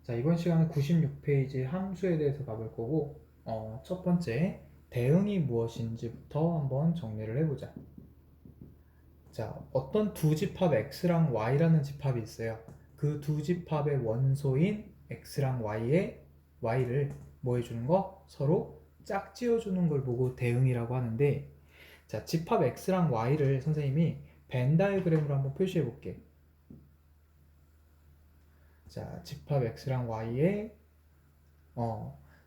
자, 이번 시간은 96페이지 함수에 대해서 가볼 거고, 첫 번째, 대응이 무엇인지부터 한번 정리를 해보자. 자, 어떤 두 집합 x랑 y라는 집합이 있어요. 그 두 집합의 원소인 x랑 y를 뭐 해주는 거? 서로 짝지어주는 걸 보고 대응이라고 하는데, 자, 집합 x랑 y를 선생님이 벤 다이어그램으로 한번 표시해 볼게. 자, 집합 x랑 y의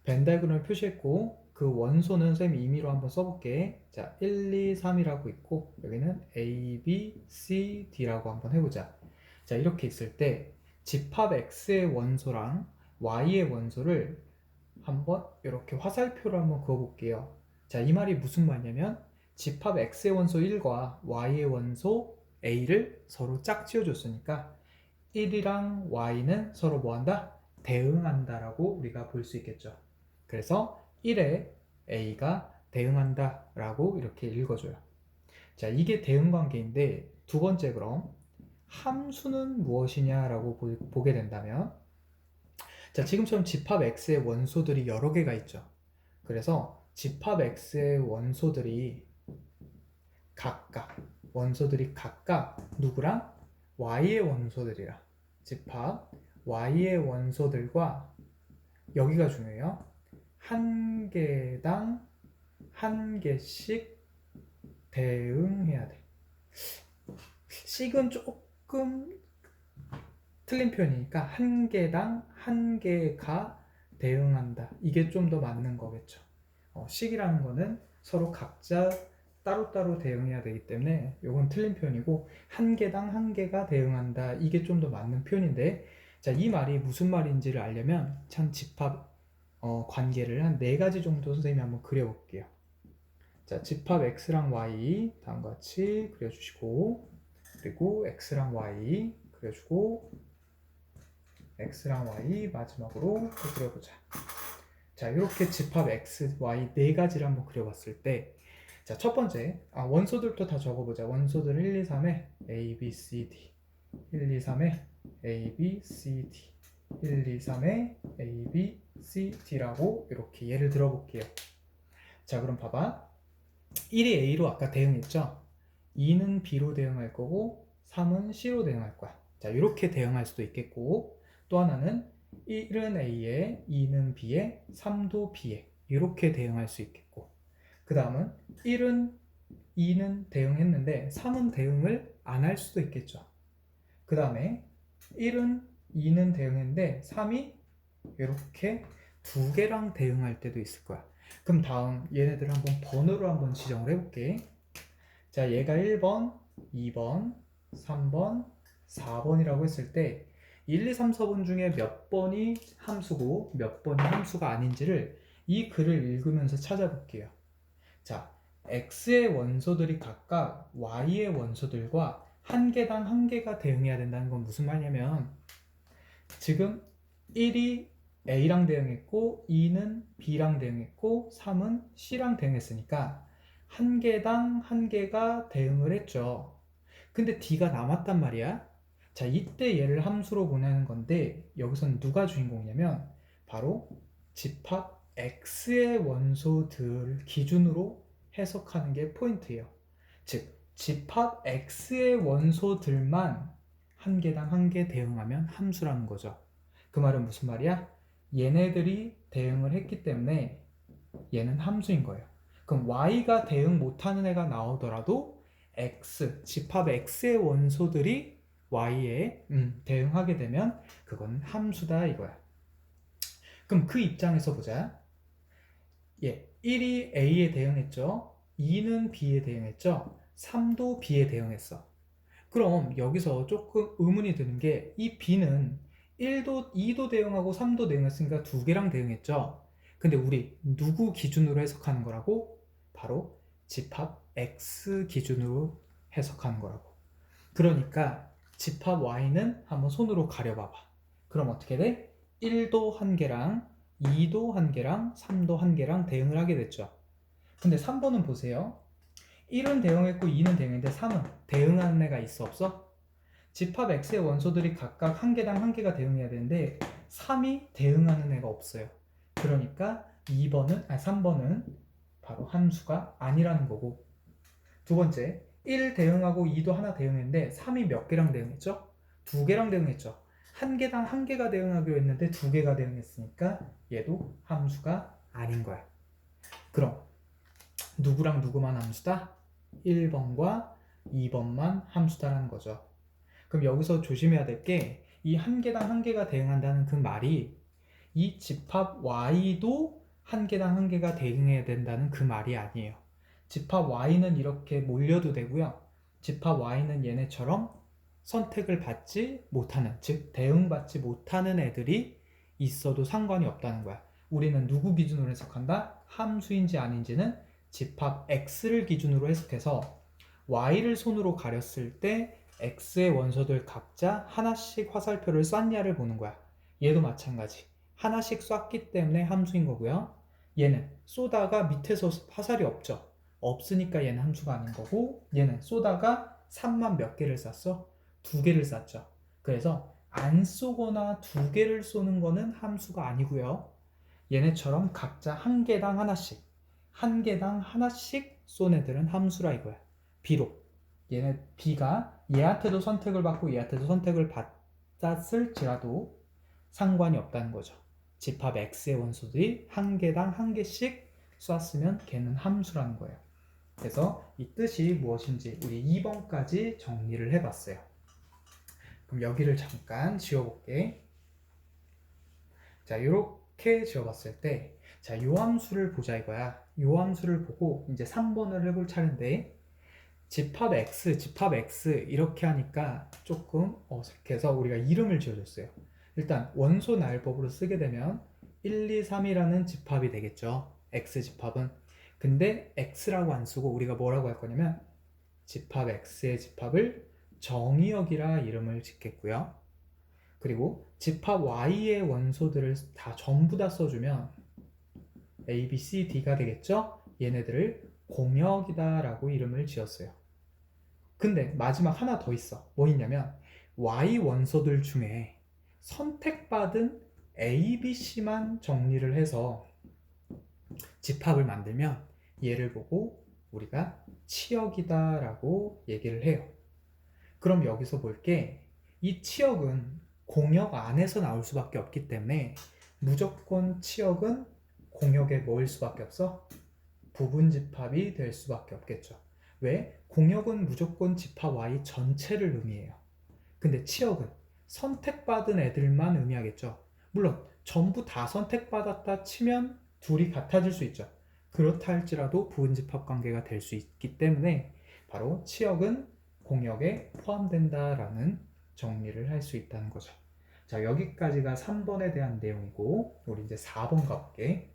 벤 다이어그램을 표시했고, 그 원소는 선생님이 임의로 한번 써볼게. 자, 1, 2, 3이라고 있고, 여기는 A, B, C, D라고 한번 해보자. 자, 이렇게 있을 때 집합 x의 원소랑 y의 원소를 한번 이렇게 화살표로 한번 그어볼게요. 자, 이 말이 무슨 말이냐면 집합 x의 원소 1과 y의 원소 a를 서로 짝지어줬으니까 1이랑 y는 서로 뭐한다? 대응한다라고 우리가 볼 수 있겠죠. 그래서 1에 a가 대응한다 라고 이렇게 읽어줘요. 자, 이게 대응 관계인데 두 번째, 그럼 함수는 무엇이냐라고 보게 된다면, 자, 지금처럼 집합 x의 원소들이 여러 개가 있죠. 그래서 집합 x의 원소들이 각각 누구랑? y의 원소들이라. 집합 y의 원소들과, 여기가 중요해요, 한 개당 한 개씩 대응해야 돼. 식은 조금 틀린 표현이니까 한 개당 한 개가 대응한다, 이게 좀 더 맞는 거겠죠. 식이라는 거는 서로 각자 따로따로 대응해야 되기 때문에 이건 틀린 표현이고, 한 개당 한 개가 대응한다, 이게 좀 더 맞는 표현인데, 자, 이 말이 무슨 말인지를 알려면 참 집합 관계를 한 4가지 정도 선생님이 한번 그려볼게요. 자, 집합 x랑 y 다음과 같이 그려주시고, 그리고 x랑 y 그려주고, x랑 y 마지막으로 또 그려보자. 자, 이렇게 집합 x, y 4가지를 한번 그려봤을 때, 자, 첫 번째, 원소들도 다 적어보자. 원소들 1, 2, 3에 a, b, c, d, 1, 2, 3에 a, b, c, d, 1, 2, 3에 a, b, c, d라고 이렇게 예를 들어볼게요. 자, 그럼 봐봐. 1이 a로 아까 대응했죠? 2는 b로 대응할 거고 3은 c로 대응할 거야. 자, 이렇게 대응할 수도 있겠고, 또 하나는 1은 a에 2는 b에 3도 b에 이렇게 대응할 수 있겠고, 그 다음은 1은 2는 대응했는데 3은 대응을 안 할 수도 있겠죠. 그 다음에 1은 2는 대응했는데 3이 이렇게 두 개랑 대응할 때도 있을 거야. 그럼 다음 얘네들 한번 번호로 한번 지정을 해볼게. 자, 얘가 1번, 2번, 3번, 4번이라고 했을 때 1, 2, 3, 4번 중에 몇 번이 함수고 몇 번이 함수가 아닌지를 이 글을 읽으면서 찾아볼게요. 자, x의 원소들이 각각 y의 원소들과 한 개당 한 개가 대응해야 된다는 건 무슨 말이냐면, 지금 1이 a랑 대응했고 2는 b랑 대응했고 3은 c랑 대응했으니까 한 개당 한 개가 대응을 했죠. 근데 d가 남았단 말이야. 자, 이때 얘를 함수로 보내는 건데 여기서는 누가 주인공이냐면 바로 집합 x의 원소들 기준으로 해석하는 게 포인트예요. 즉, 집합 x의 원소들만 한 개당 한 개 대응하면 함수라는 거죠. 그 말은 무슨 말이야? 얘네들이 대응을 했기 때문에 얘는 함수인 거예요. 그럼 y가 대응 못하는 애가 나오더라도 집합 x의 원소들이 y에 대응하게 되면 그건 함수다 이거야. 그럼 그 입장에서 보자. 1이 a에 대응했죠. 2는 b에 대응했죠. 3도 b에 대응했어. 그럼 여기서 조금 의문이 드는 게, 이 b는 1도, 2도 대응하고 3도 대응했으니까 두 개랑 대응했죠. 근데 우리 누구 기준으로 해석하는 거라고? 바로 집합 x 기준으로 해석하는 거라고. 그러니까 집합 y는 한번 손으로 가려봐봐. 그럼 어떻게 돼? 1도 한 개랑 2도 한 개랑 3도 한 개랑 대응을 하게 됐죠. 근데 3번은 보세요. 1은 대응했고 2는 대응했는데 3은 대응하는 애가 있어 없어? 집합 x의 원소들이 각각 한 개당 한 개가 대응해야 되는데 3이 대응하는 애가 없어요. 그러니까 3번은 바로 함수가 아니라는 거고, 두 번째 1 대응하고 2도 하나 대응했는데 3이 몇 개랑 대응했죠? 두 개랑 대응했죠. 한 개당 한 개가 대응하기로 했는데 두 개가 대응했으니까 얘도 함수가 아닌 거야. 그럼 누구랑 누구만 함수다? 1번과 2번만 함수다라는 거죠. 그럼 여기서 조심해야 될 게 이 한 개당 한 개가 대응한다는 그 말이 이 집합 y도 한 개당 한 개가 대응해야 된다는 그 말이 아니에요. 집합 y는 이렇게 몰려도 되고요. 집합 y는 얘네처럼 선택을 받지 못하는, 즉 대응받지 못하는 애들이 있어도 상관이 없다는 거야. 우리는 누구 기준으로 해석한다? 함수인지 아닌지는 집합 x를 기준으로 해석해서 y를 손으로 가렸을 때 x의 원소들 각자 하나씩 화살표를 쐈냐를 보는 거야. 얘도 마찬가지. 하나씩 쐈기 때문에 함수인 거고요. 얘는 쏘다가 밑에서 화살이 없죠. 없으니까 얘는 함수가 아닌 거고, 얘는 쏘다가 3만 몇 개를 쐈어? 두 개를 쐈죠. 그래서 안 쏘거나 두 개를 쏘는 거는 함수가 아니고요. 얘네처럼 각자 한 개당 하나씩 쏜 애들은 함수라 이거야. 비록 얘네 B가 얘한테도 선택을 받고 얘한테도 선택을 받았을지라도 상관이 없다는 거죠. 집합 X의 원소들이 한 개당 한 개씩 쐈으면 걔는 함수라는 거예요. 그래서 이 뜻이 무엇인지 우리 2번까지 정리를 해봤어요. 그럼 여기를 잠깐 지워볼게. 자, 이렇게 지워봤을 때, 자, 요 함수를 보자 이거야. 요 함수를 보고 이제 3번을 해볼 차례인데, 집합 X 이렇게 하니까 조금 어색해서 우리가 이름을 지어줬어요. 일단 원소 나열법으로 쓰게 되면 1, 2, 3이라는 집합이 되겠죠. X집합은. 근데 X라고 안 쓰고 우리가 뭐라고 할 거냐면 집합 X의 집합을 정의역이라 이름을 짓겠고요. 그리고 집합 Y의 원소들을 전부 다 써주면 A, B, C, D가 되겠죠? 얘네들을 공역이다 라고 이름을 지었어요. 근데 마지막 하나 더 있어. 뭐 있냐면 Y 원소들 중에 선택받은 A, B, C만 정리를 해서 집합을 만들면 얘를 보고 우리가 치역이다 라고 얘기를 해요. 그럼 여기서 볼게, 이 치역은 공역 안에서 나올 수밖에 없기 때문에 무조건 치역은 공역에 뭐일 수밖에 없어? 부분 집합이 될 수밖에 없겠죠. 왜? 공역은 무조건 집합 Y 전체를 의미해요. 근데 치역은 선택받은 애들만 의미하겠죠. 물론 전부 다 선택받았다 치면 둘이 같아질 수 있죠. 그렇다 할지라도 부분집합 관계가 될 수 있기 때문에 바로 치역은 공역에 포함된다라는 정리를 할 수 있다는 거죠. 자, 여기까지가 3번에 대한 내용이고 우리 이제 4번 가볼게.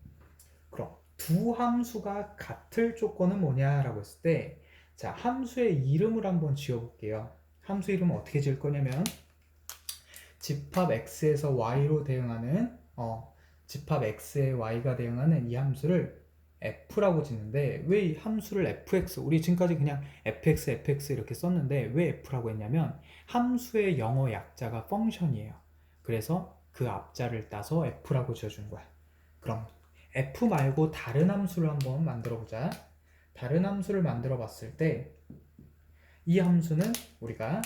그럼 두 함수가 같을 조건은 뭐냐라고 했을 때, 자, 함수의 이름을 한번 지어볼게요. 함수 이름은 어떻게 지을 거냐면 집합 X에서 Y로 대응하는 집합 X에 Y가 대응하는 이 함수를 F라고 짓는데, 왜 이 함수를 fx, 우리 지금까지 그냥 fx 이렇게 썼는데 왜 F라고 했냐면 함수의 영어 약자가 펑션이에요. 그래서 그 앞자를 따서 F라고 지어준 거야. 그럼 F 말고 다른 함수를 한번 만들어 보자. 다른 함수를 만들어 봤을 때 이 함수는 우리가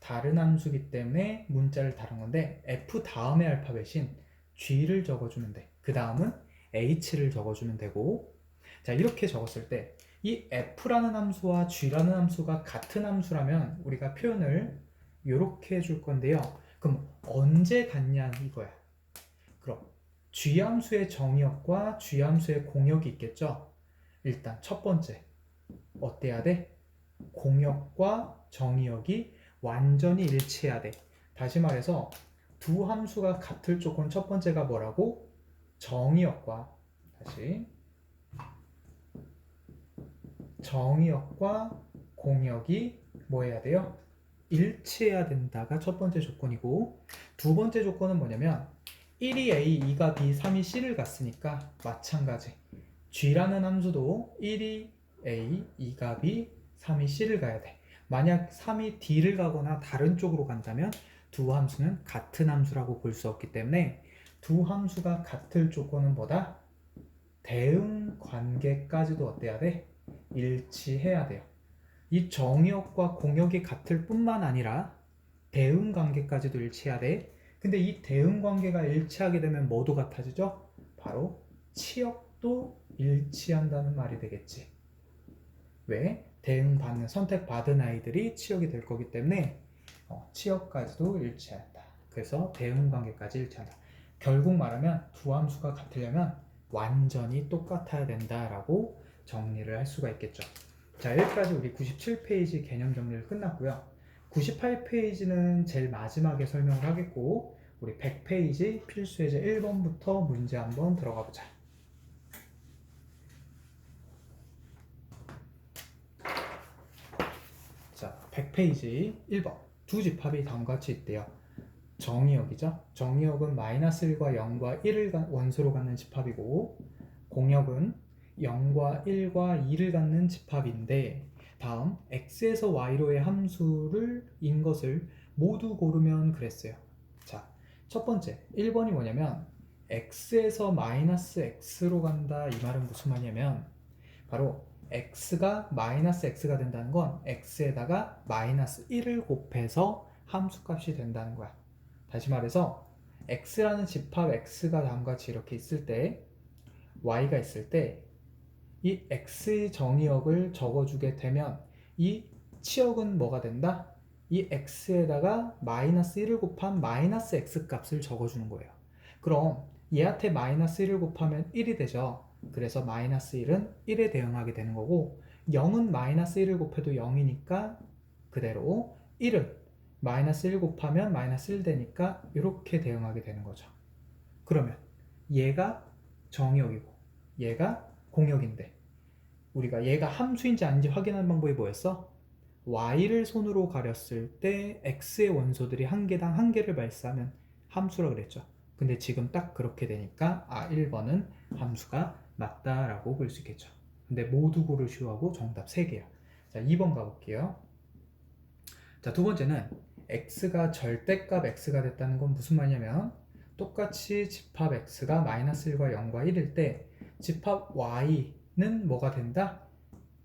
다른 함수기 때문에 문자를 다른 건데 F 다음의 알파벳인 G를 적어주면 돼. 그 다음은 H를 적어주면 되고, 자, 이렇게 적었을 때 이 F라는 함수와 G라는 함수가 같은 함수라면 우리가 표현을 이렇게 해줄 건데요. 그럼 언제 같냐 이거야. 그럼 G함수의 정의역과 G함수의 공역이 있겠죠. 일단 첫 번째 어때야 돼? 공역과 정의역이 완전히 일치해야 돼. 다시 말해서 두 함수가 같을 조건 첫 번째가 뭐라고? 정의역과 공역이 뭐 해야 돼요? 일치해야 된다가 첫 번째 조건이고, 두 번째 조건은 뭐냐면 1이 A, 2가 B, 3이 C를 갔으니까 마찬가지. G라는 함수도 1이 A, 2가 B, 3이 C를 가야 돼. 만약 3이 D를 가거나 다른 쪽으로 간다면 두 함수는 같은 함수라고 볼 수 없기 때문에 두 함수가 같을 조건은 뭐다? 대응 관계까지도 어때야 돼? 일치해야 돼요. 이 정의역과 공역이 같을 뿐만 아니라 대응 관계까지도 일치해야 돼. 근데 이 대응 관계가 일치하게 되면 뭐도 같아지죠? 바로 치역도 일치한다는 말이 되겠지. 왜? 대응받는, 선택받은 아이들이 치역이 될 거기 때문에 치역까지도 일치한다. 그래서 대응 관계까지 일치한다. 결국 말하면 두 함수가 같으려면 완전히 똑같아야 된다라고 정리를 할 수가 있겠죠. 자, 여기까지 우리 97페이지 개념 정리를 끝났고요. 98페이지는 제일 마지막에 설명을 하겠고, 우리 100페이지 필수 예제 1번부터 문제 한번 들어가 보자. 자, 100페이지 1번. 두 집합이 다음과 같이 있대요. 정의역이죠. 정의역은 -1과 0과 1을 원소로 갖는 집합이고, 공역은 0과 1과 2를 갖는 집합인데, 다음 x에서 y로의 함수를 인 것을 모두 고르면 그랬어요. 자, 첫 번째 1번이 뭐냐면 x에서 -x로 간다. 이 말은 무슨 말이냐면 바로 x가 -x가 된다는 건 x에다가 -1을 곱해서 함수값이 된다는 거야. 다시 말해서 x라는 집합 x가 다음과 같이 이렇게 있을 때 y가 있을 때 이 x의 정의역을 적어주게 되면 이 치역은 뭐가 된다? 이 x에다가 -1을 곱한 -x 값을 적어주는 거예요. 그럼 얘한테 -1을 곱하면 1이 되죠. 그래서 -1은 1에 대응하게 되는 거고 0은 -1을 곱해도 0이니까 그대로 1은 -1 곱하면 -1 되니까 이렇게 대응하게 되는 거죠. 그러면 얘가 정의역이고 얘가 공역인데 우리가 얘가 함수인지 아닌지 확인하는 방법이 뭐였어? y를 손으로 가렸을 때 x의 원소들이 한 개당 한 개를 발사하면 함수라 그랬죠. 근데 지금 딱 그렇게 되니까 1번은 함수가 맞다라고 볼 수 있겠죠. 근데 모두 고르시오 하고 정답 3개야. 자, 2번 가볼게요. 자, 두 번째는 x가 절대값 x가 됐다는 건 무슨 말이냐면 똑같이 집합 x가 -1과 0과 1일 때 집합 y는 뭐가 된다?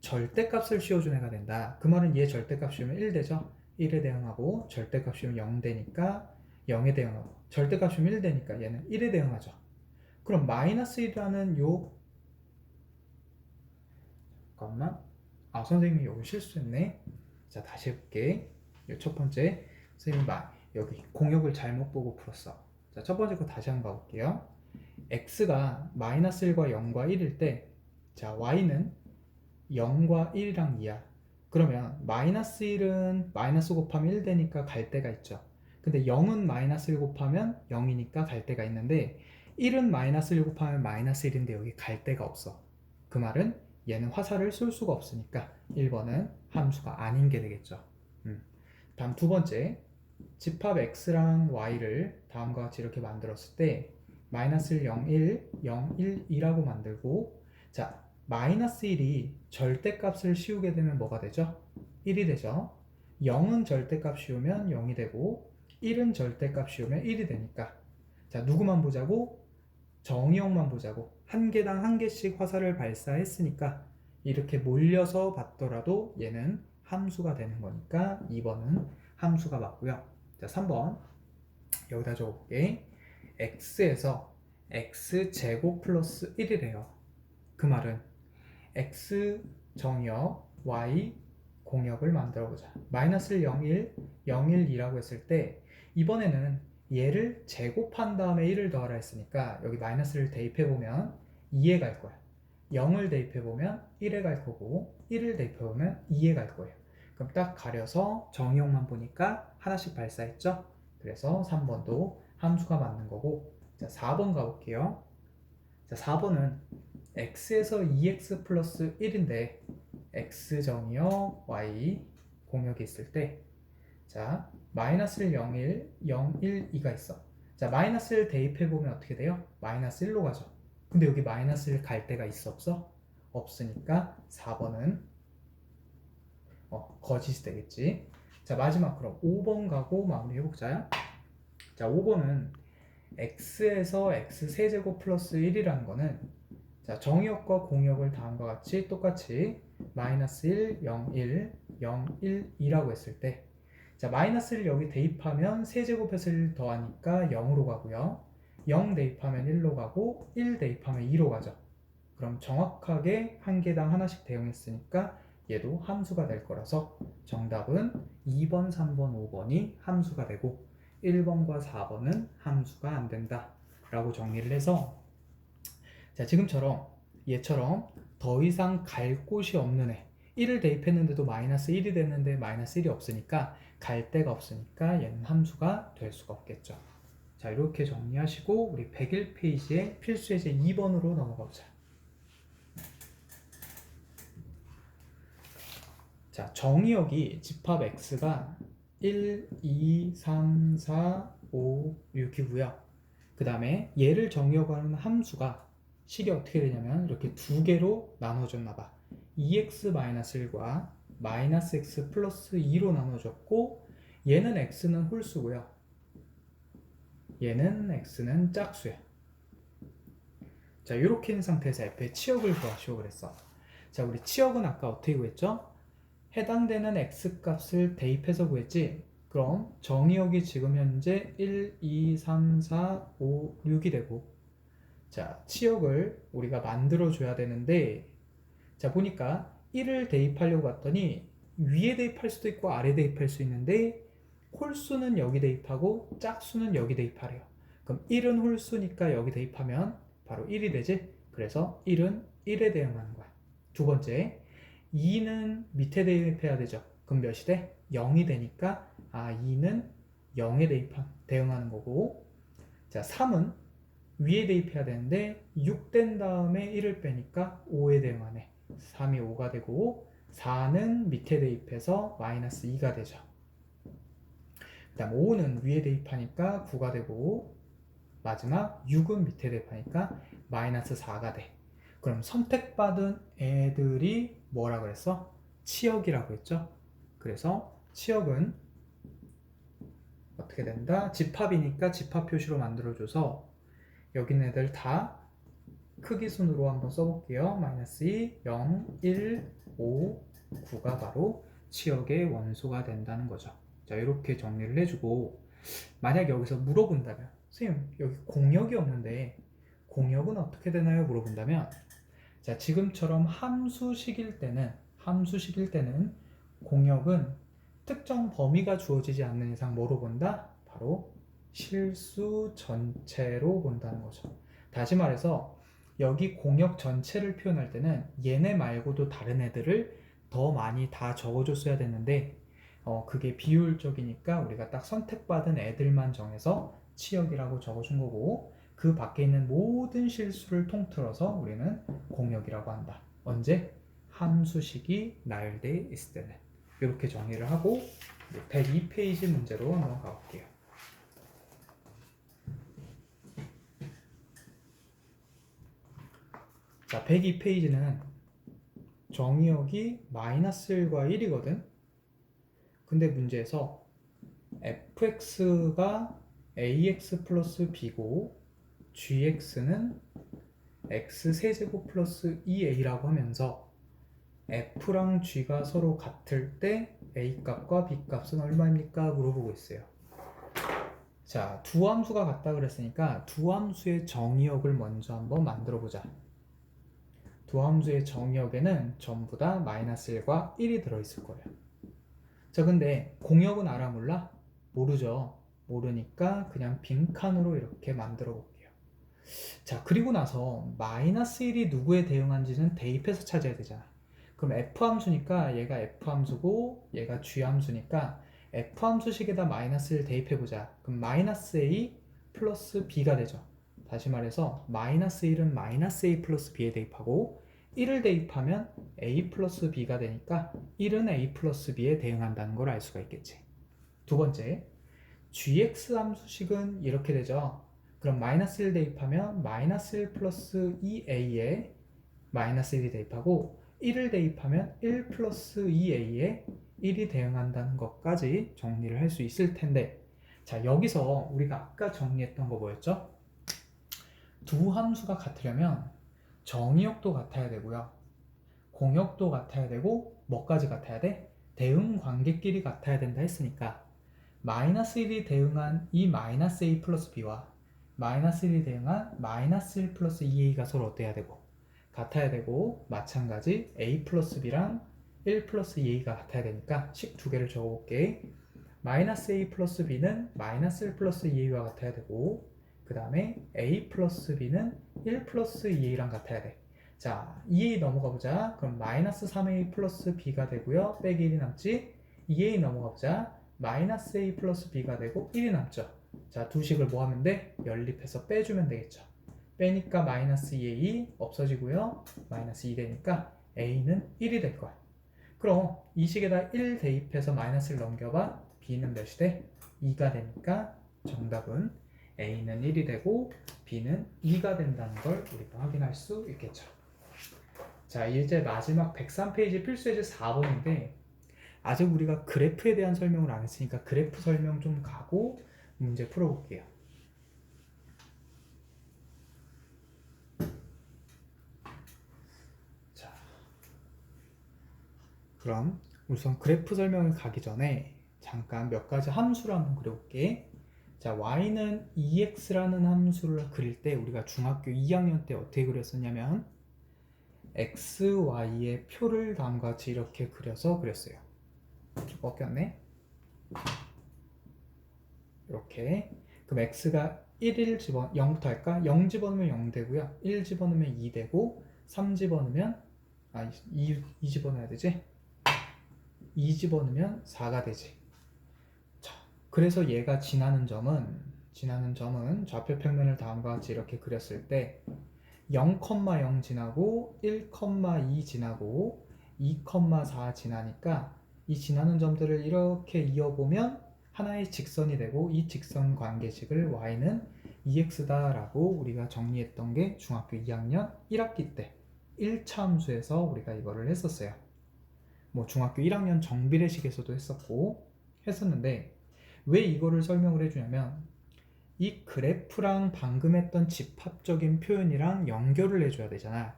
절대값을 씌워준 애가 된다. 그 말은 얘 절대값 씌우면 1 되죠? 1에 대응하고 절대값 씌우면 0 되니까 0에 대응하고 절대값 씌우면 1 되니까 얘는 1에 대응하죠. 그럼 -1이라는 요 잠깐만 선생님이 여기 실수했네. 자, 다시 해볼게. 첫 번째 선생님이 여기 공역을 잘못 보고 풀었어. 자, 첫 번째 거 다시 한번 봐볼게요. x가 -1과 0과 1일 때 자, y는 0과 1이랑 2야. 그러면 -1은 마이너스 곱하면 1 되니까 갈 데가 있죠. 근데 0은 -1 곱하면 0이니까 갈 데가 있는데 1은 -1 곱하면 -1인데 여기 갈 데가 없어. 그 말은 얘는 화살을 쏠 수가 없으니까 1번은 함수가 아닌 게 되겠죠. 다음 두 번째 집합 x랑 y를 다음과 같이 이렇게 만들었을 때 -1, 0, 1, 0, 1, 2라고 만들고 자 -1이 절대값을 씌우게 되면 뭐가 되죠? 1이 되죠. 0은 절대값 씌우면 0이 되고 1은 절대값 씌우면 1이 되니까 자 누구만 보자고? 정의역만 보자고 한 개당 한 개씩 화살을 발사했으니까 이렇게 몰려서 봤더라도 얘는 함수가 되는 거니까 2번은 함수가 맞고요. 자 3번 여기다 적어볼게. x에서 x제곱 플러스 1이래요. 그 말은 x 정역, y 공역을 만들어보자. -1, 0, 1, 0, 1, 2라고 했을 때 이번에는 얘를 제곱한 다음에 1을 더하라 했으니까 여기 마이너스를 대입해보면 2에 갈 거야. 0을 대입해보면 1에 갈 거고 1을 대입해보면 2에 갈 거예요. 그럼 딱 가려서 정의역만 보니까 하나씩 발사했죠? 그래서 3번도 함수가 맞는 거고 자 4번 가볼게요. 자 4번은 x에서 2x 플러스 1인데 x 정의역 y 공역이 있을 때 자 마이너스 0, 1, 0, 1, 2가 있어. 자 마이너스를 대입해보면 어떻게 돼요? 마이너스 1로 가죠. 근데 여기 마이너스를 갈 데가 있어 없어? 없으니까 4번은 거짓이 되겠지. 자, 마지막 그럼 5번 가고 마무리 해보자. 자, 5번은 x에서 x 세제곱 플러스 1이라는 거는 자, 정의역과 공역을 다음과 같이 똑같이 마이너스 1, 0, 1, 0, 1, 2라고 했을 때 자, 마이너스를 여기 대입하면 세제곱해서 1 더하니까 0으로 가고요. 0 대입하면 1로 가고 1 대입하면 2로 가죠. 그럼 정확하게 한 개당 하나씩 대응했으니까 얘도 함수가 될 거라서 정답은 2번, 3번, 5번이 함수가 되고 1번과 4번은 함수가 안 된다 라고 정리를 해서 자, 지금처럼 얘처럼 더 이상 갈 곳이 없는 애 1을 대입했는데도 마이너스 1이 됐는데 마이너스 1이 없으니까 갈 데가 없으니까 얘는 함수가 될 수가 없겠죠. 자, 이렇게 정리하시고 우리 101페이지에 필수 예제 2번으로 넘어가 보자. 자, 정의역이 집합 x가 1, 2, 3, 4, 5, 6이고요. 그 다음에 얘를 정의역으로 하는 함수가 식이 어떻게 되냐면 이렇게 두 개로 나눠졌나 봐. 2x-1과 마이너스 x 플러스 2로 나눠졌고 얘는 x는 홀수고요. 얘는 x는 짝수야. 자, 이렇게 있는 상태에서 f의 치역을 구하시오 그랬어. 자, 우리 치역은 아까 어떻게 구했죠? 해당되는 x값을 대입해서 구했지. 그럼 정의역이 지금 현재 1, 2, 3, 4, 5, 6이 되고 자, 치역을 우리가 만들어 줘야 되는데 자, 보니까 1을 대입하려고 했더니 위에 대입할 수도 있고 아래 대입할 수 있는데 홀수는 여기 대입하고 짝수는 여기 대입하래요. 그럼 1은 홀수니까 여기 대입하면 바로 1이 되지. 그래서 1은 1에 대응하는 거야. 두 번째 2는 밑에 대입해야 되죠. 그럼 몇이 돼? 0이 되니까 2는 0에 대응하는 거고 자 3은 위에 대입해야 되는데 6 된 다음에 1을 빼니까 5에 대응하네. 3이 5가 되고 4는 밑에 대입해서 마이너스 2가 되죠. 그 다음 5는 위에 대입하니까 9가 되고 마지막 6은 밑에 대입하니까 마이너스 4가 돼. 그럼 선택받은 애들이 뭐라 그랬어? 치역이라고 했죠. 그래서 치역은 어떻게 된다? 집합이니까 집합 표시로 만들어줘서 여기 있는 애들 다 크기 순으로 한번 써볼게요. 마이너스 2, 0, 1, 5, 9가 바로 치역의 원소가 된다는 거죠. 자, 이렇게 정리를 해주고 만약 여기서 물어본다면 선생님 여기 공역이 없는데 공역은 어떻게 되나요? 물어본다면 자, 지금처럼 함수식일 때는 공역은 특정 범위가 주어지지 않는 이상 뭐로 본다? 바로 실수 전체로 본다는 거죠. 다시 말해서 여기 공역 전체를 표현할 때는 얘네 말고도 다른 애들을 더 많이 다 적어줬어야 되는데 그게 비효율적이니까 우리가 딱 선택받은 애들만 정해서 치역이라고 적어준 거고 그 밖에 있는 모든 실수를 통틀어서 우리는 공역이라고 한다. 언제? 함수식이 나열되어 있을 때는. 이렇게 정리를 하고 102페이지 문제로 한번 가볼게요. 자, 102페이지는 정의역이 마이너스 1과 1이거든. 근데 문제에서 fx가 ax 플러스 b고 gx는 x 세제곱 플러스 2a라고 하면서 f랑 g가 서로 같을 때 a 값과 b 값은 얼마입니까? 물어보고 있어요. 자, 두 함수가 같다 그랬으니까 두 함수의 정의역을 먼저 한번 만들어 보자. 두 함수의 정의역에는 전부 다 마이너스 1과 1이 들어있을 거예요. 자, 근데 공역은 알아 몰라? 모르죠. 모르니까 그냥 빈칸으로 이렇게 만들어 볼게요. 자, 그리고 나서 마이너스 1이 누구에 대응한지는 대입해서 찾아야 되잖아. 그럼 F함수니까 얘가 F함수고 얘가 G함수니까 F함수식에다 마이너스 1 대입해보자. 그럼 마이너스 A 플러스 B가 되죠. 다시 말해서 마이너스 1은 마이너스 A 플러스 B에 대입하고 1을 대입하면 A 플러스 B가 되니까 1은 A 플러스 B에 대응한다는 걸 알 수가 있겠지. 두 번째, GX 함수식은 이렇게 되죠. 그럼 마이너스 1 대입하면 마이너스 1 플러스 2A에 마이너스 1이 대입하고 1을 대입하면 1 플러스 2A에 1이 대응한다는 것까지 정리를 할 수 있을 텐데, 자, 여기서 우리가 아까 정리했던 거 뭐였죠? 두 함수가 같으려면 정의역도 같아야 되고요, 공역도 같아야 되고, 뭐까지 같아야 돼? 대응 관계끼리 같아야 된다 했으니까 마이너스 1이 대응한 이 마이너스 a 플러스 b와 마이너스 1이 대응한 마이너스 1 플러스 2a가 서로 어때야 되고? 같아야 되고, 마찬가지 a 플러스 b랑 1 플러스 2a가 같아야 되니까 식 두 개를 적어볼게. 마이너스 a 플러스 b는 마이너스 1 플러스 2a와 같아야 되고, 그 다음에 a 플러스 b는 1 플러스 2a랑 같아야 돼. 자, 2a 넘어가 보자. 그럼 마이너스 3a 플러스 b가 되고요, 빼기 1이 남지. 2a 넘어가 보자. 마이너스 a 플러스 b가 되고 1이 남죠. 자, 두 식을 뭐 하면 돼? 연립해서 빼주면 되겠죠. 빼니까 마이너스 2a 없어지고요, 마이너스 2 되니까 a는 1이 될 거야. 그럼 이 식에다 1 대입해서 마이너스를 넘겨봐. b는 몇이 돼? 2가 되니까 정답은 a는 1이 되고 b는 2가 된다는 걸 우리가 확인할 수 있겠죠. 자, 이제 마지막 103페이지 필수 예제 4번인데 아직 우리가 그래프에 대한 설명을 안 했으니까 그래프 설명 좀 가고 문제 풀어볼게요. 자, 그럼 우선 그래프 설명을 가기 전에 잠깐 몇 가지 함수를 한번 그려볼게. 자, y는 2x라는 함수를 그릴 때 우리가 중학교 2학년 때 어떻게 그렸었냐면 x, y의 표를 다음과 같이 이렇게 그려서 그렸어요. 좀 꺾였네. 이렇게. 그럼 x가 1 0부터 할까? 0 집어넣으면 0 되고요, 1 집어넣으면 2 되고, 3 집어넣으면 2 집어넣어야 되지? 2 집어넣으면 4가 되지. 자, 그래서 얘가 지나는 점은 좌표 평면을 다음과 같이 이렇게 그렸을 때 0,0 지나고 1,2 지나고 2,4 지나니까 이 지나는 점들을 이렇게 이어보면 하나의 직선이 되고, 이 직선 관계식을 y는 2x다 라고 우리가 정리했던 게 중학교 2학년 1학기 때 1차 함수에서 우리가 이거를 했었어요. 뭐 중학교 1학년 정비례식에서도 했었는데, 왜 이거를 설명을 해주냐면 이 그래프랑 방금 했던 집합적인 표현이랑 연결을 해줘야 되잖아.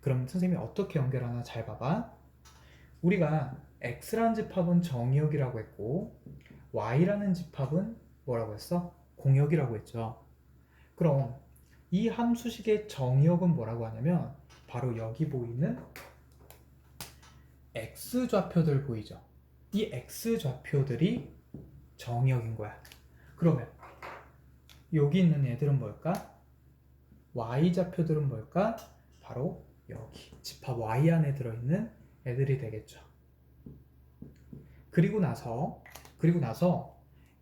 그럼 선생님이 어떻게 연결하나 잘 봐봐. 우리가 x라는 집합은 정의역이라고 했고 y라는 집합은 뭐라고 했어? 공역이라고 했죠. 그럼 이 함수식의 정의역은 뭐라고 하냐면 바로 여기 보이는 x좌표들 보이죠? 이 x좌표들이 정의역인 거야. 그러면 여기 있는 애들은 뭘까? y좌표들은 뭘까? 바로 여기 집합 y 안에 들어있는 애들이 되겠죠. 그리고 나서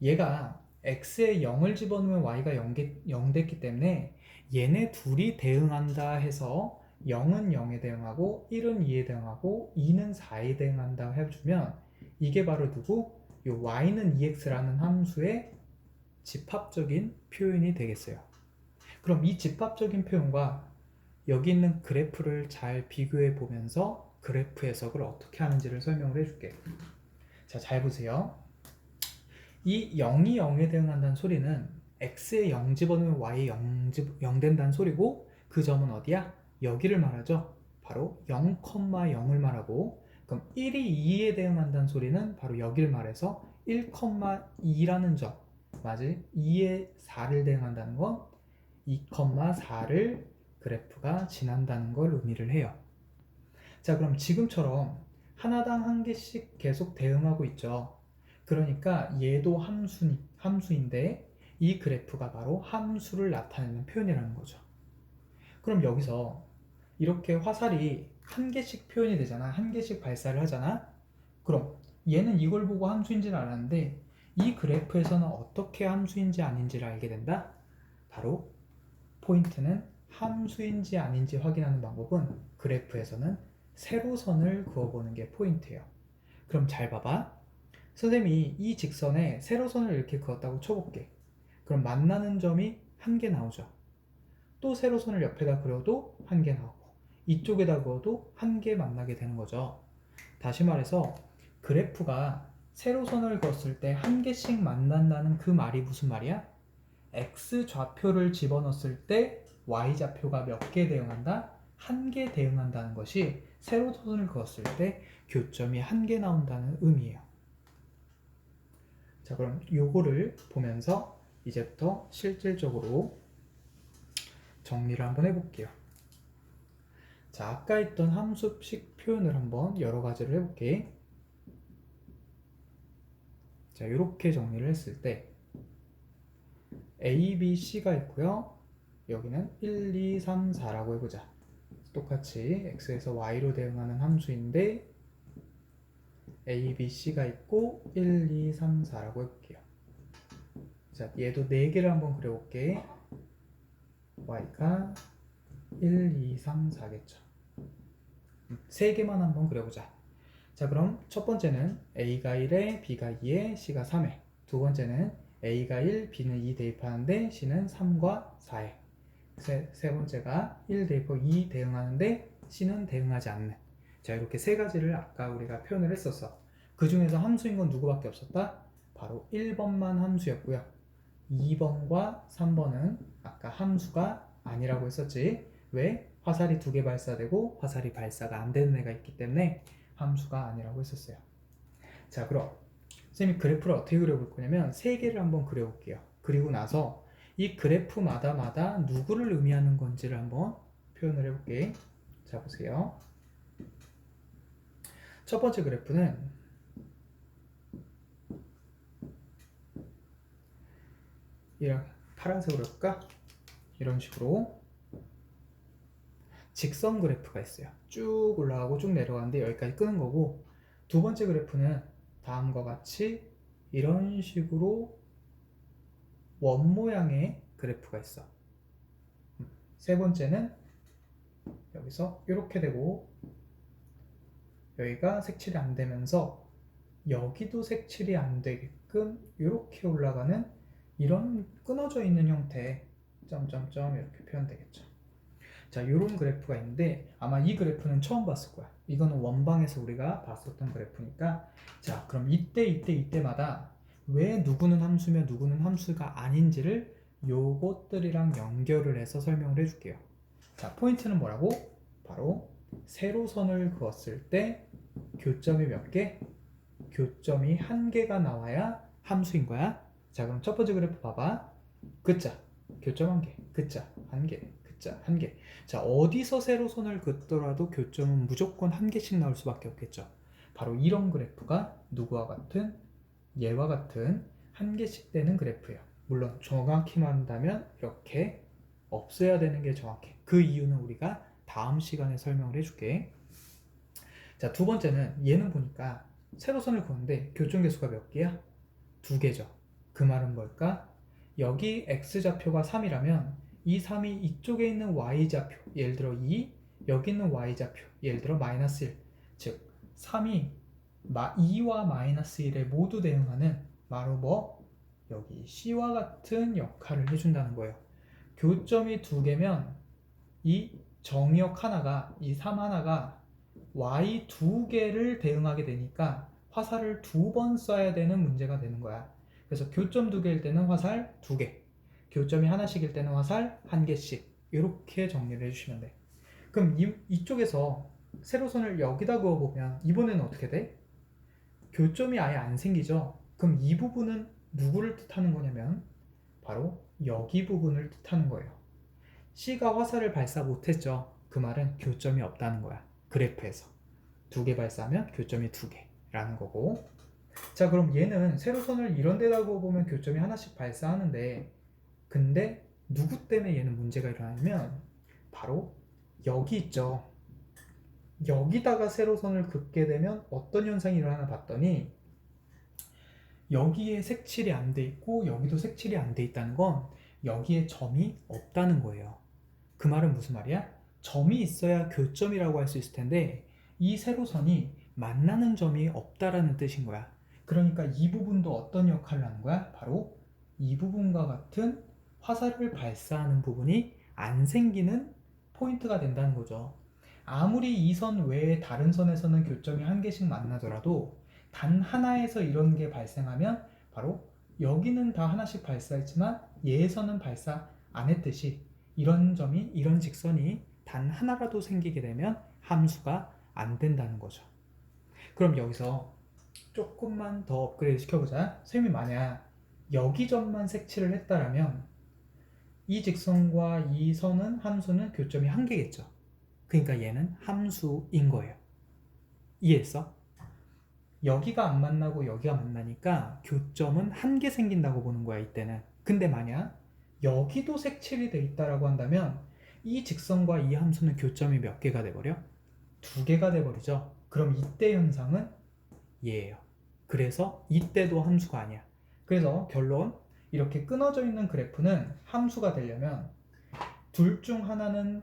얘가 x에 0을 집어넣으면 y가 0 됐기 때문에 얘네 둘이 대응한다 해서 0은 0에 대응하고 1은 2에 대응하고 2는 4에 대응한다 해주면 이게 바로 누구? 이 y는 2x라는 함수의 집합적인 표현이 되겠어요. 그럼 이 집합적인 표현과 여기 있는 그래프를 잘 비교해 보면서 그래프 해석을 어떻게 하는지를 설명을 해줄게. 자, 잘 보세요. 이 0이 0에 대응한다는 소리는 x에 0 집어넣으면 y에 0 된다는 소리고, 그 점은 어디야? 여기를 말하죠. 바로 0,0을 말하고, 그럼 1이 2에 대응한다는 소리는 바로 여기를 말해서 1,2라는 점, 맞지? 2에 4를 대응한다는 건 2,4를 그래프가 지난다는 걸 의미를 해요. 자, 그럼 지금처럼 하나당 한 개씩 계속 대응하고 있죠. 그러니까 얘도 함수인데 이 그래프가 바로 함수를 나타내는 표현이라는 거죠. 그럼 여기서 이렇게 화살이 한 개씩 표현이 되잖아. 한 개씩 발사를 하잖아. 그럼 얘는 이걸 보고 함수인지는 알았는데 이 그래프에서는 어떻게 함수인지 아닌지를 알게 된다? 바로 포인트는 함수인지 아닌지 확인하는 방법은 그래프에서는 세로선을 그어보는 게 포인트예요. 그럼 잘 봐봐. 선생님이 이 직선에 세로선을 이렇게 그었다고 쳐볼게. 그럼 만나는 점이 한 개 나오죠. 또 세로선을 옆에다 그려도 한 개 나오고, 이쪽에다 그어도 한 개 만나게 되는 거죠. 다시 말해서 그래프가 세로선을 그었을 때 한 개씩 만난다는 그 말이 무슨 말이야? x 좌표를 집어넣었을 때 y 좌표가 몇 개 대응한다? 한 개 대응한다는 것이 세로선을 그었을 때 교점이 한 개 나온다는 의미예요. 자, 그럼 요거를 보면서 이제부터 실질적으로 정리를 한번 해볼게요. 자, 아까 했던 함수식 표현을 한번 여러 가지를 해볼게. 자, 이렇게 정리를 했을 때 A, B, C가 있고요. 여기는 1, 2, 3, 4라고 해보자. 똑같이 X에서 Y로 대응하는 함수인데 A, B, C가 있고 1, 2, 3, 4라고 해볼게요. 자, 얘도 4개를 한번 그려볼게. Y가 1, 2, 3, 4겠죠. 3개만 한번 그려보자. 자, 그럼 첫 번째는 A가 1에 B가 2에 C가 3에, 두 번째는 A가 1, B는 2 대입하는데 C는 3과 4에, 세 번째가 1 대입하고 2 대응하는데 C는 대응하지 않는. 자, 이렇게 세 가지를 아까 우리가 표현을 했었어. 그 중에서 함수인 건 누구밖에 없었다? 바로 1번만 함수였고요. 2번과 3번은 아까 함수가 아니라고 했었지. 왜? 화살이 2개 발사되고 화살이 발사가 안 되는 애가 있기 때문에 함수가 아니라고 했었어요. 자, 그럼 선생님이 그래프를 어떻게 그려볼 거냐면 3개를 한번 그려볼게요. 그리고 나서 이 그래프마다 누구를 의미하는 건지를 한번 표현을 해볼게. 자, 보세요. 첫 번째 그래프는 이런 파란색으로 할까? 이런 식으로 직선 그래프가 있어요. 쭉 올라가고 쭉 내려가는데 여기까지 끄는 거고, 두 번째 그래프는 다음과 같이 이런 식으로 원 모양의 그래프가 있어. 세 번째는 여기서 이렇게 되고 여기가 색칠이 안 되면서 여기도 색칠이 안 되게끔 이렇게 올라가는 이런 끊어져 있는 형태 점점점 이렇게 표현되겠죠. 자, 이런 그래프가 있는데 아마 이 그래프는 처음 봤을 거야. 이거는 원방에서 우리가 봤었던 그래프니까. 자, 그럼 이때마다 왜 누구는 함수며 누구는 함수가 아닌지를 요것들이랑 연결을 해서 설명을 해줄게요. 자, 포인트는 뭐라고? 바로 세로선을 그었을 때 교점이 몇 개? 교점이 한 개가 나와야 함수인 거야. 자, 그럼 첫 번째 그래프 봐봐. 그자, 교점 한 개, 그자 한 개, 그자 한 개. 자, 어디서 세로선을 긋더라도 교점은 무조건 한 개씩 나올 수밖에 없겠죠. 바로 이런 그래프가 누구와 같은? 얘와 같은 한 개씩 되는 그래프예요. 물론 정확히 말한다면 이렇게 없어야 되는 게 정확해. 그 이유는 우리가 다음 시간에 설명을 해줄게. 자, 두 번째는 얘는 보니까 세로선을 그었는데 교점 개수가 몇 개야? 2개죠. 그 말은 뭘까? 여기 x좌표가 3이라면 이 3이 이쪽에 있는 y좌표, 예를 들어 2, 여기 있는 y좌표, 예를 들어 마이너스 1. 즉 3이 2와 마이너스 1에 모두 대응하는 바로 뭐? 여기 c와 같은 역할을 해준다는 거예요. 교점이 2개면 이 정의역 하나가, 이 3 하나가 y 2개를 대응하게 되니까 화살을 2번 쏴야 되는 문제가 되는 거야. 그래서 교점 2개일 때는 화살 2개, 교점이 하나씩일 때는 화살 1개씩, 이렇게 정리를 해주시면 돼. 그럼 이쪽에서 세로선을 여기다 그어보면 이번에는 어떻게 돼? 교점이 아예 안 생기죠. 그럼 이 부분은 누구를 뜻하는 거냐면 바로 여기 부분을 뜻하는 거예요. C가 화살을 발사 못했죠. 그 말은 교점이 없다는 거야. 그래프에서 2개 발사하면 교점이 2개라는 거고. 자, 그럼 얘는 세로선을 이런 데다 그어보면 교점이 하나씩 발사하는데, 근데 누구 때문에 얘는 문제가 일어나냐면 바로 여기 있죠. 여기다가 세로선을 긋게 되면 어떤 현상이 일어나나 봤더니 여기에 색칠이 안 돼 있고 여기도 색칠이 안 돼 있다는 건 여기에 점이 없다는 거예요. 그 말은 무슨 말이야? 점이 있어야 교점이라고 할 수 있을 텐데 이 세로선이 만나는 점이 없다라는 뜻인 거야. 그러니까 이 부분도 어떤 역할을 하는 거야? 바로 이 부분과 같은 화살을 발사하는 부분이 안 생기는 포인트가 된다는 거죠. 아무리 이 선 외에 다른 선에서는 교점이 한 개씩 만나더라도 단 하나에서 이런 게 발생하면 바로 여기는 다 하나씩 발사했지만 얘에서는 발사 안 했듯이 이런 직선이 단 하나라도 생기게 되면 함수가 안 된다는 거죠. 그럼 여기서 조금만 더 업그레이드 시켜보자. 선생님이 만약 여기 점만 색칠을 했다라면 이 직선과 이 선은 함수는 교점이 한 개겠죠. 그러니까 얘는 함수인 거예요. 이해했어? 여기가 안 만나고 여기가 만나니까 교점은 한 개 생긴다고 보는 거야, 이때는. 근데 만약 여기도 색칠이 돼 있다라고 한다면 이 직선과 이 함수는 교점이 몇 개가 돼버려? 두 개가 돼버리죠. 그럼 이때 현상은 얘예요. 그래서 이때도 함수가 아니야. 그래서 결론, 이렇게 끊어져 있는 그래프는 함수가 되려면 둘 중 하나는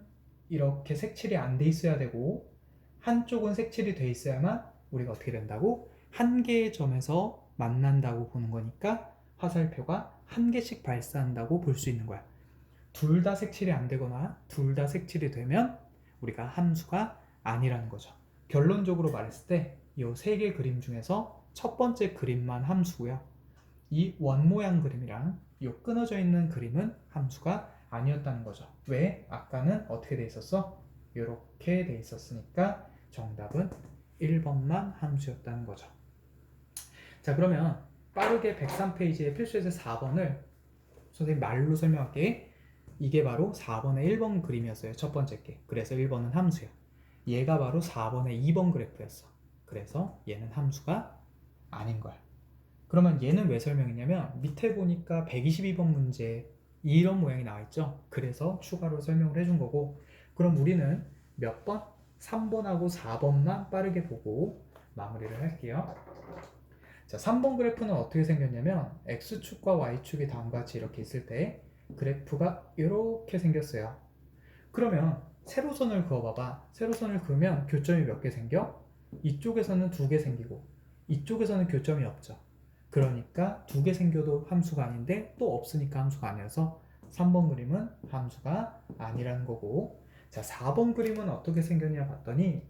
이렇게 색칠이 안 돼 있어야 되고 한쪽은 색칠이 돼 있어야만 우리가 어떻게 된다고? 한 개의 점에서 만난다고 보는 거니까 화살표가 한 개씩 발사한다고 볼 수 있는 거야. 둘 다 색칠이 안 되거나 둘 다 색칠이 되면 우리가 함수가 아니라는 거죠. 결론적으로 말했을 때 이 세 개 그림 중에서 첫 번째 그림만 함수고요. 이 원 모양 그림이랑 이 끊어져 있는 그림은 함수가 아니었다는 거죠. 왜? 아까는 어떻게 돼 있었어? 이렇게 돼 있었으니까 정답은 1번만 함수였다는 거죠. 자, 그러면 빠르게 103페이지의 필수에서 4번을 선생님 말로 설명할게. 이게 바로 4번의 1번 그림이었어요. 첫 번째 게. 그래서 1번은 함수야. 얘가 바로 4번의 2번 그래프였어. 그래서 얘는 함수가 아닌 거야. 그러면 얘는 왜 설명했냐면 밑에 보니까 122번 문제 이런 모양이 나와 있죠. 그래서 추가로 설명을 해준 거고, 그럼 우리는 몇 번? 3번하고 4번만 빠르게 보고 마무리를 할게요. 자, 3번 그래프는 어떻게 생겼냐면 X축과 Y축이 다음과 같이 이렇게 있을 때 그래프가 이렇게 생겼어요. 그러면 세로선을 그어봐봐. 세로선을 그으면 교점이 몇 개 생겨? 이쪽에서는 2개 생기고 이쪽에서는 교점이 없죠. 그러니까 2개 생겨도 함수가 아닌데 또 없으니까 함수가 아니어서 3번 그림은 함수가 아니라는 거고, 자, 4번 그림은 어떻게 생겼냐 봤더니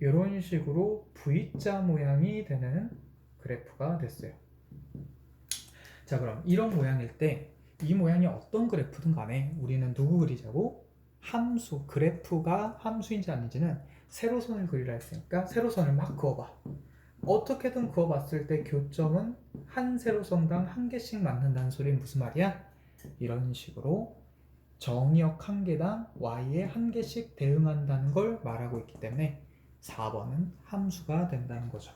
이런 식으로 V자 모양이 되는 그래프가 됐어요. 자, 그럼 이런 모양일 때 이 모양이 어떤 그래프든 간에 우리는 누구 그리자고? 함수, 그래프가 함수인지 아닌지는 세로선을 그리라 했으니까 세로선을 막 그어봐. 어떻게든 그어봤을 때 교점은 한 세로선당 한 개씩 맞는다는 소리는 무슨 말이야? 이런 식으로 정의역 한 개당 y에 한 개씩 대응한다는 걸 말하고 있기 때문에 4번은 함수가 된다는 거죠.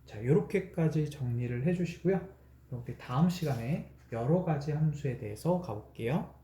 자, 이렇게까지 정리를 해주시고요. 우리 다음 시간에 여러 가지 함수에 대해서 가볼게요.